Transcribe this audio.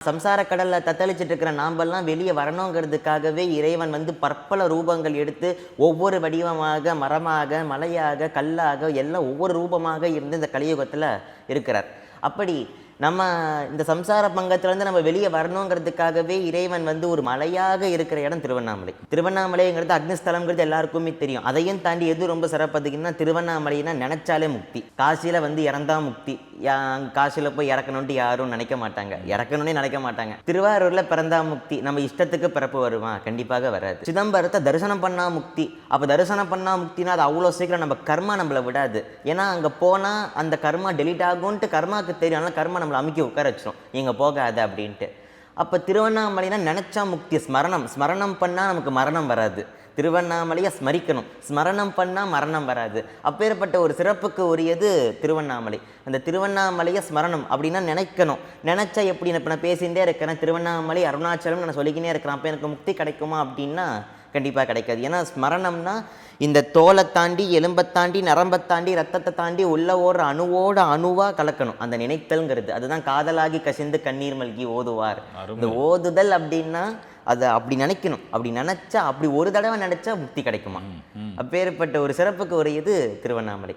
சம்சார கடல்ல தத்தளிச்சிட்டு இருக்கிற நாம்பெல்லாம் வெளியே வரணுங்கிறதுக்காகவே இறைவன் பற்பல ரூபங்கள் எடுத்து ஒவ்வொரு வடிவமாக மரமாக மலையாக கல்லாக எல்லாம் ஒவ்வொரு ரூபமாக இருந்து இந்த கலியுகத்தில் இருக்கிறார். அப்படி நம்ம இந்த சம்சார பங்கத்திலேருந்து நம்ம வெளியே வரணுங்கிறதுக்காகவே இறைவன் ஒரு மலையாக இருக்கிற இடம் திருவண்ணாமலை. திருவண்ணாமலைங்கிறது அக்னிஸ்தலம்ங்கிறது எல்லாருக்குமே தெரியும். அதையும் தாண்டி எது ரொம்ப சிறப்பதுக்குன்னா திருவண்ணாமலைனா நினைச்சாலே முக்தி. காசியில் இறந்தா முக்தி. காசியில் போய் இறக்கணுன்ட்டு யாரும் நினைக்க மாட்டாங்க, இறக்கணும்னே நினைக்க மாட்டாங்க. திருவாரூரில் பிறந்தா முக்தி. நம்ம இஷ்டத்துக்கு பிறப்பு வருமா? கண்டிப்பாக வராது. சிதம்பரத்தை தரிசனம் பண்ணா முக்தி. அப்போ தரிசனம் பண்ணா முக்தினா அது அவ்வளோ சீக்கிரம் நம்ம கர்மா நம்மளை விடாது. ஏன்னா அங்கே போனால் அந்த கர்மா டெலிட் ஆகும்ன்ட்டு கர்மாவுக்கு தெரியும். ஆனால் கர்மா நம்மளை அமைக்க உட்கார வச்சிடும், இங்கே போகாது அப்படின்ட்டு. அப்போ திருவண்ணாமலைனா நினச்சா முக்தி. ஸ்மரணம் பண்ணால் நமக்கு மரணம் வராது. திருவண்ணாமலையை ஸ்மரிக்கணும், ஸ்மரணம் பண்ணால் மரணம் வராது. அப்பேற்பட்ட ஒரு சிறப்புக்கு உரியது திருவண்ணாமலை. அந்த திருவண்ணாமலையை ஸ்மரணம் அப்படின்னா நினைக்கணும். நினச்சா எப்படி? இப்போ நான் பேசிகிட்டே இருக்கிறேன் திருவண்ணாமலை அருணாச்சலம் நான் சொல்லிக்கினே இருக்கிறேன், அப்போ எனக்கு முக்தி கிடைக்குமா அப்படின்னா கண்டிப்பாக கிடைக்காது. ஏன்னா ஸ்மரணம்னா இந்த தோலை தாண்டி எலும்பை தாண்டி நரம்பை தாண்டி ரத்தத்தை தாண்டி உள்ள ஓடுற அணுவோட அணுவாக கலக்கணும் அந்த நினைத்தல்ங்கிறது. அதுதான் காதலாகி கசிந்து கண்ணீர் மல்கி ஓதுவார். இந்த ஓதுதல் அப்படின்னா அதை அப்படி நினைக்கணும். அப்படி நினச்சா, அப்படி ஒரு தடவை நினச்சா முக்தி கிடைக்குமா? அப்பேற்பட்ட ஒரு சிறப்புக்கு உரியது திருவண்ணாமலை.